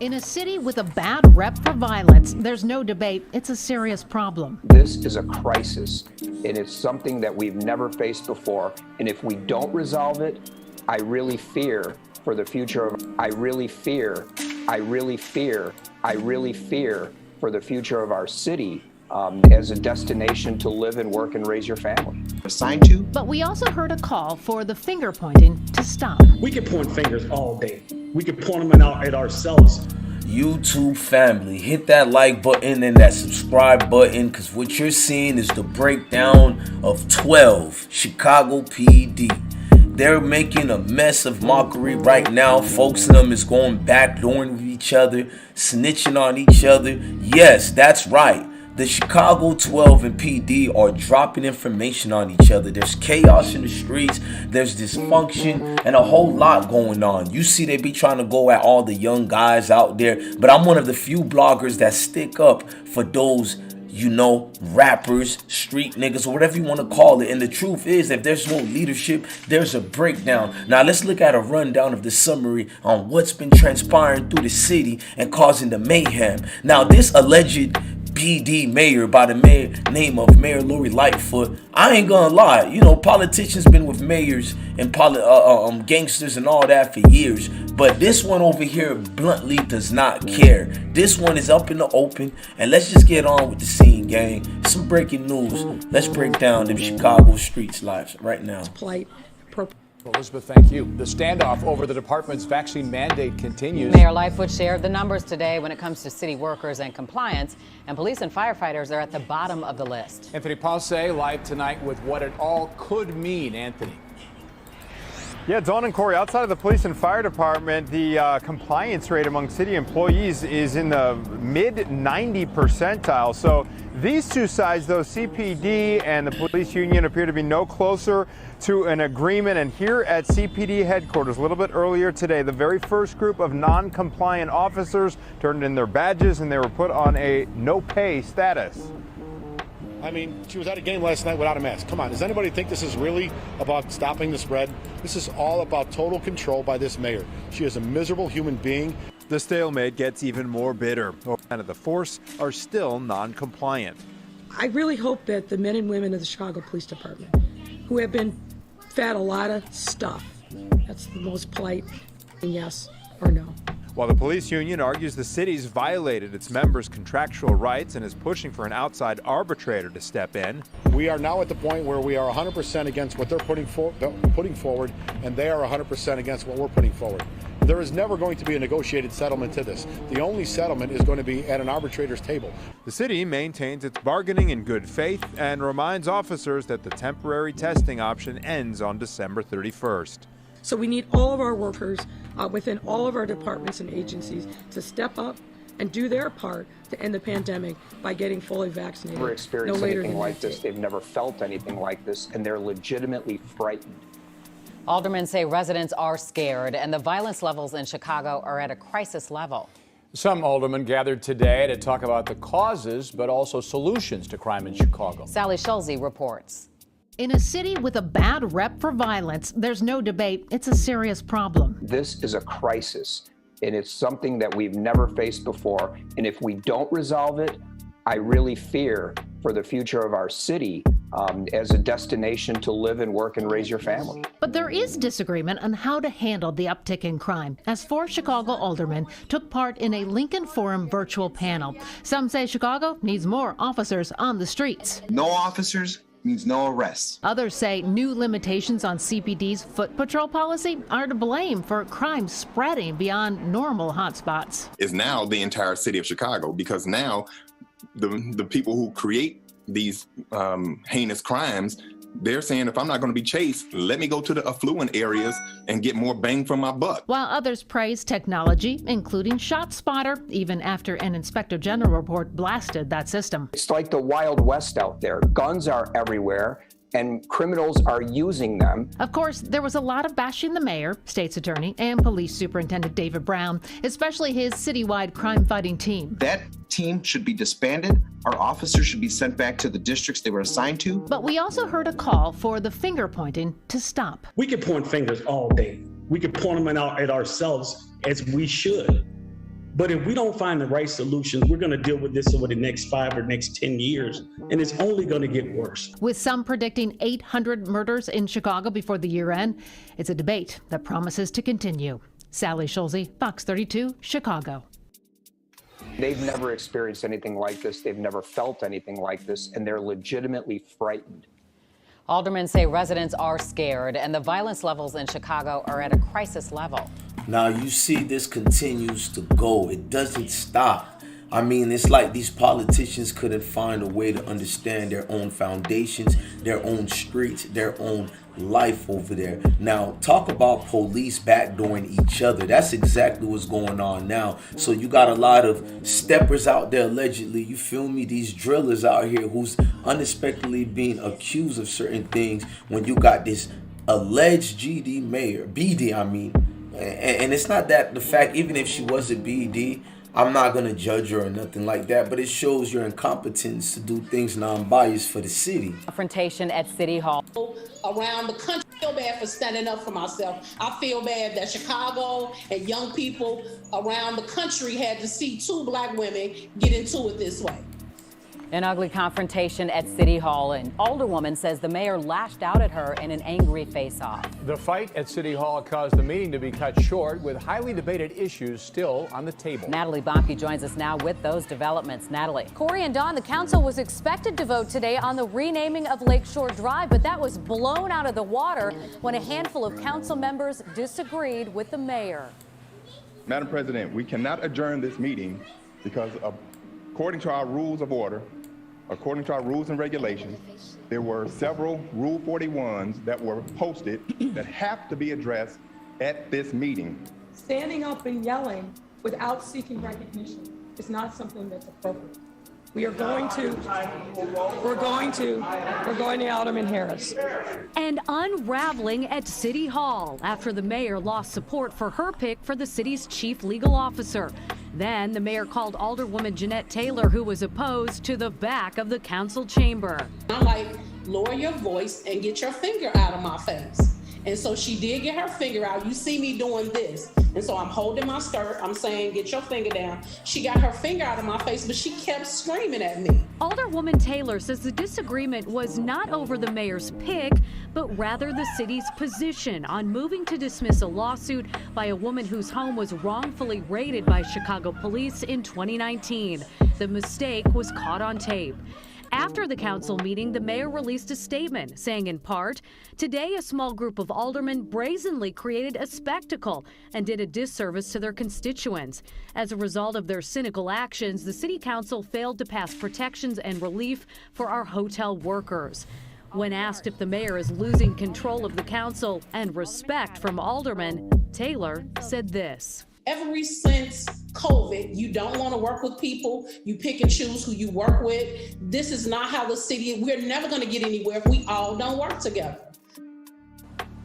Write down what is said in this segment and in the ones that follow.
In a city with a bad rep for violence, there's no debate. It's a serious problem. This is a crisis, and it's something that we've never faced before. And if we don't resolve it, I really fear for the future of, I really fear for the future of our city as a destination to live and work and raise your family. Assigned to. But we also heard a call for the finger pointing to stop. We could point fingers all day. We could point them out at ourselves. YouTube family, hit that like button and that subscribe button, because what you're seeing is the breakdown of 12 Chicago PD. They're making a mess of mockery right now. Folks in them is going backdooring with each other, snitching on each other. Yes, that's right. The Chicago 12 and PD are dropping information on each other. There's chaos in the streets. There's dysfunction and a whole lot going on. You see they be trying to go at all the young guys out there. But I'm one of the few bloggers that stick up for those, you know, rappers, street niggas, or whatever you want to call it. And the truth is, if there's no leadership, there's a breakdown. Now let's look at a rundown of the summary on what's been transpiring through the city and causing the mayhem. Now this alleged PD mayor by the name of Mayor Lori Lightfoot, I ain't gonna lie, you know, politicians been with mayors and gangsters and all that for years, but this one over here bluntly does not care. This one is up in the open, and let's just get on with the scene, gang. Some breaking news. Let's break down them Chicago streets lives right now. Elizabeth, thank you. The standoff over the department's vaccine mandate continues. Mayor Lightfoot shared the numbers today when it comes to city workers and compliance, and police and firefighters are at the bottom of the list. Anthony Ponce live tonight with what it all could mean. Anthony. Yeah, Dawn and Corey, outside of the police and fire department, the compliance rate among city employees is in the mid-90 percentile. So these two sides, though, CPD and the police union, appear to be no closer to an agreement. And here at CPD headquarters, a little bit earlier today, the very first group of non-compliant officers turned in their badges and they were put on a no-pay status. I mean, she was at a game last night without a mask. Come on, does anybody think this is really about stopping the spread? This is all about total control by this mayor. She is a miserable human being. The stalemate gets even more bitter. And the force are still non-compliant. I really hope that the men and women of the Chicago Police Department, who have been fed a lot of stuff, that's the most polite yes or no. While the police union argues the city's violated its members' contractual rights and is pushing for an outside arbitrator to step in. We are now at the point where we are 100% against what they're putting forward, and they are 100% against what we're putting forward. There is never going to be a negotiated settlement to this. The only settlement is going to be at an arbitrator's table. The city maintains its bargaining in good faith and reminds officers that the temporary testing option ends on December 31st. So we need all of our workers within all of our departments and agencies to step up and do their part to end the pandemic by getting fully vaccinated. Never experienced anything like this. They've never felt anything like this, and they're legitimately frightened. Aldermen say residents are scared, and the violence levels in Chicago are at a crisis level. Some aldermen gathered today to talk about the causes, but also solutions to crime in Chicago. Sally Schulze reports. In a city with a bad rep for violence, there's no debate. It's a serious problem. This is a crisis, and it's something that we've never faced before. And if we don't resolve it, I really fear for the future of our city as a destination to live and work and raise your family. But there is disagreement on how to handle the uptick in crime, as 4 Chicago aldermen took part in a Lincoln Forum virtual panel. Some say Chicago needs more officers on the streets. No officers means no arrests. Others say new limitations on CPD's foot patrol policy are to blame for crime spreading beyond normal hotspots. Is now the entire city of Chicago, because now the people who create these heinous crimes, they're saying, if I'm not going to be chased, let me go to the affluent areas and get more bang for my buck. While others praise technology, including ShotSpotter, even after an Inspector General report blasted that system. It's like the Wild West out there. Guns are everywhere, and criminals are using them. Of course, there was a lot of bashing the mayor, state's attorney, and police superintendent David Brown, especially his citywide crime-fighting team. That team should be disbanded. Our officers should be sent back to the districts they were assigned to. But we also heard a call for the finger pointing to stop. We could point fingers all day. We could point them out at ourselves, as we should. But if we don't find the right solutions, we're going to deal with this over the next 5 or next 10 years, and it's only going to get worse. With some predicting 800 murders in Chicago before the year end, it's a debate that promises to continue. Sally Schulze, Fox 32, Chicago. They've never experienced anything like this. They've never felt anything like this, and they're legitimately frightened. Aldermen say residents are scared, and the violence levels in Chicago are at a crisis level. Now you see this continues to go. It doesn't stop. I mean, it's like these politicians couldn't find a way to understand their own foundations, their own streets, their own life over there. Now, talk about police backdooring each other. That's exactly what's going on now. So you got a lot of steppers out there, allegedly, you feel me, these drillers out here who's unexpectedly being accused of certain things when you got this alleged BD, I mean. And it's not that the fact, even if she was a BD, I'm not going to judge her or nothing like that, but it shows your incompetence to do things non-biased for the city. Confrontation at City Hall. Around the country, I feel bad for standing up for myself. I feel bad that Chicago and young people around the country had to see 2 black women get into it this way. An ugly confrontation at City Hall. An alderwoman says the mayor lashed out at her in an angry face-off. The fight at City Hall caused the meeting to be cut short, with highly debated issues still on the table. Natalie Bonke joins us now with those developments. Natalie. Corey and Dawn, the council was expected to vote today on the renaming of Lakeshore Drive, but that was blown out of the water when a handful of council members disagreed with the mayor. Madam President, we cannot adjourn this meeting because according to our rules of order, according to our rules and regulations, there were several Rule 41s that were posted that have to be addressed at this meeting. Standing up and yelling without seeking recognition is not something that's appropriate. We're going to Alderman Harris. And unraveling at City Hall after the mayor lost support for her pick for the city's chief legal officer. Then the mayor called Alderwoman Jeanette Taylor, who was opposed, to the back of the council chamber. I'm like, lower your voice and get your finger out of my face. And so she did get her finger out. You see me doing this. And so I'm holding my skirt. I'm saying, get your finger down. She got her finger out of my face, but she kept screaming at me. Alderwoman Taylor says the disagreement was not over the mayor's pick, but rather the city's position on moving to dismiss a lawsuit by a woman whose home was wrongfully raided by Chicago police in 2019. The mistake was caught on tape. After the council meeting, the mayor released a statement saying, in part, today a small group of aldermen brazenly created a spectacle and did a disservice to their constituents. As a result of their cynical actions, the city council failed to pass protections and relief for our hotel workers. When asked if the mayor is losing control of the council and respect from aldermen, Taylor said this. Ever since COVID, you don't want to work with people. You pick and choose who you work with. This is not how the city, we're never going to get anywhere if we all don't work together.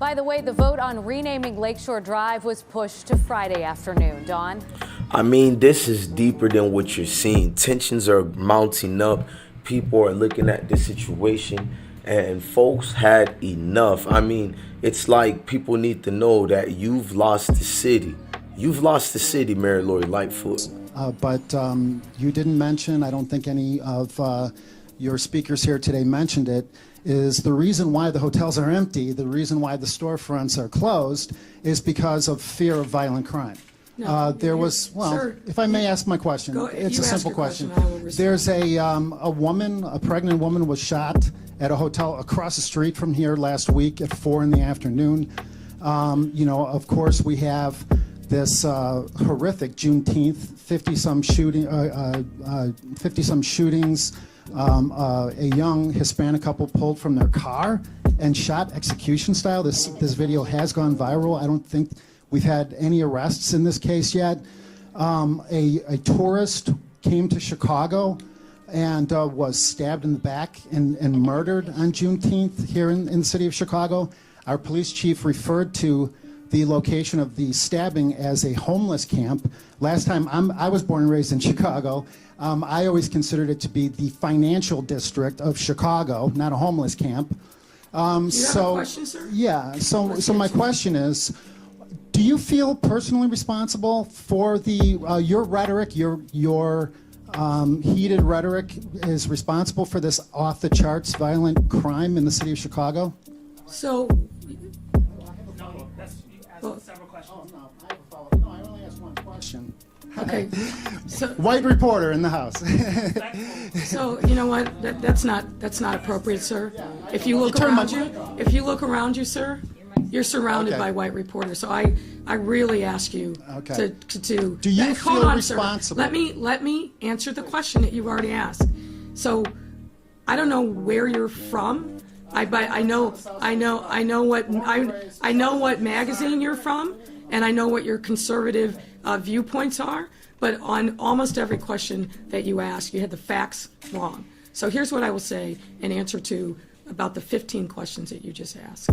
By the way, the vote on renaming Lakeshore Drive was pushed to Friday afternoon. Dawn? I mean, this is deeper than what you're seeing. Tensions are mounting up. People are looking at this situation, and folks had enough. I mean, it's like people need to know that you've lost the city. You've lost the city, Mary Lori Lightfoot. But you didn't mention, I don't think any of your speakers here today mentioned it, is the reason why the hotels are empty, the reason why the storefronts are closed, is because of fear of violent crime. No, there was, well, sir, if I may ask my question, it's a simple question. There's a woman, a pregnant woman was shot at a hotel across the street from here last week at 4 in the afternoon. You know, of course, we have this horrific Juneteenth, 50-some shootings. A young Hispanic couple pulled from their car and shot execution style. This video has gone viral. I don't think we've had any arrests in this case yet. A tourist came to Chicago and was stabbed in the back and murdered on Juneteenth here in the city of Chicago. Our police chief referred to the location of the stabbing as a homeless camp. Last time, I was born and raised in Chicago. I always considered it to be the financial district of Chicago, not a homeless camp. Do you have a question, sir? Yeah, so my question is, Do you feel personally responsible for the your rhetoric, your heated rhetoric is responsible for this off-the-charts violent crime in the city of Chicago? So, several questions. No, I have a follow-up. No, I only asked one question. Okay. So, white reporter in the house. So you know what? That's not appropriate, sir. If you look around you, sir, you're surrounded by white reporters. So I really ask you to Do you hold feel on, responsible? Sir. Let me answer the question that you've already asked. So I don't know where you're from. I know what magazine you're from, and I know what your conservative viewpoints are. But on almost every question that you ask, you had the facts wrong. So here's what I will say in answer to about the 15 questions that you just asked.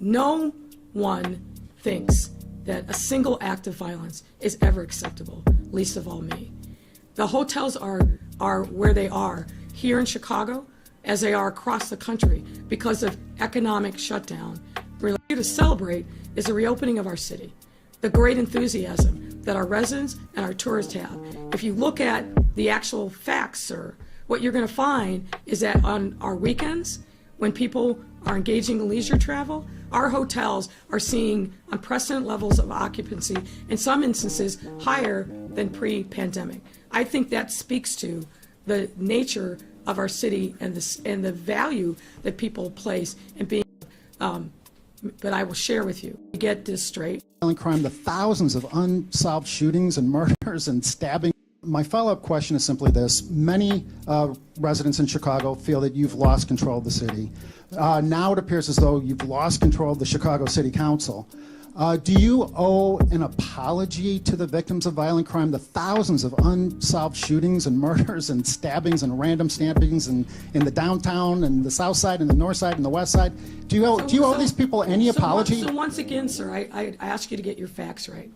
No one thinks that a single act of violence is ever acceptable, least of all me. The hotels are where they are here in Chicago, as they are across the country because of economic shutdown. We're here to celebrate is the reopening of our city, the great enthusiasm that our residents and our tourists have. If you look at the actual facts, sir, what you're going to find is that on our weekends, when people are engaging in leisure travel, our hotels are seeing unprecedented levels of occupancy, in some instances higher than pre-pandemic. I think that speaks to the nature of our city and the value that people place in being. But I will share with you. Get this straight. Violent crime, the thousands of unsolved shootings and murders and stabbing. My follow-up question is simply this. Many residents in Chicago feel that you've lost control of the city. Now it appears as though you've lost control of the Chicago City Council. Do you owe an apology to the victims of violent crime, the thousands of unsolved shootings and murders and stabbings and random stabbings in the downtown and the south side and the north side and the west side? Do you owe these people any apology? So once again, sir, I ask you to get your facts right.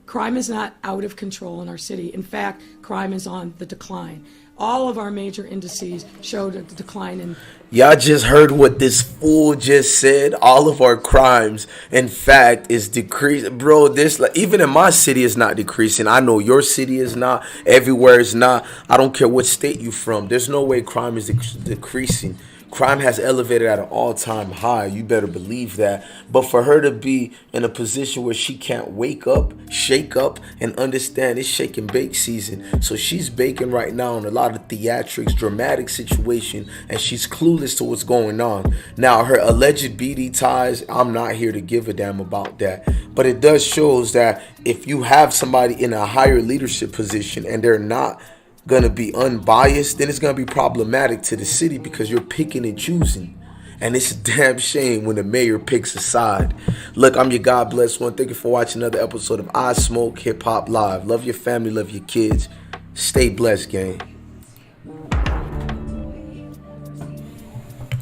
Crime is not out of control in our city. In fact, crime is on the decline. All of our major indices showed a decline in. Y'all just heard what this fool just said. All of our crimes, in fact, is decreasing. Bro, this, like, even in my city, is not decreasing. I know your city is not. Everywhere is not. I don't care what state you from. There's no way crime is decreasing. Crime has elevated at an all-time high. You better believe that. But for her to be in a position where she can't wake up, shake up, and understand it's shake and bake season. So she's baking right now in a lot of theatrics, dramatic situation, and she's clueless to what's going on. Now, her alleged BD ties, I'm not here to give a damn about that. But it does shows that if you have somebody in a higher leadership position and they're not gonna be unbiased, then it's gonna be problematic to the city because you're picking and choosing. And it's a damn shame when the mayor picks a side. Look, I'm your God bless one. Thank you for watching another episode of I Smoke Hip Hop Live. Love your family, love your kids. Stay blessed, gang.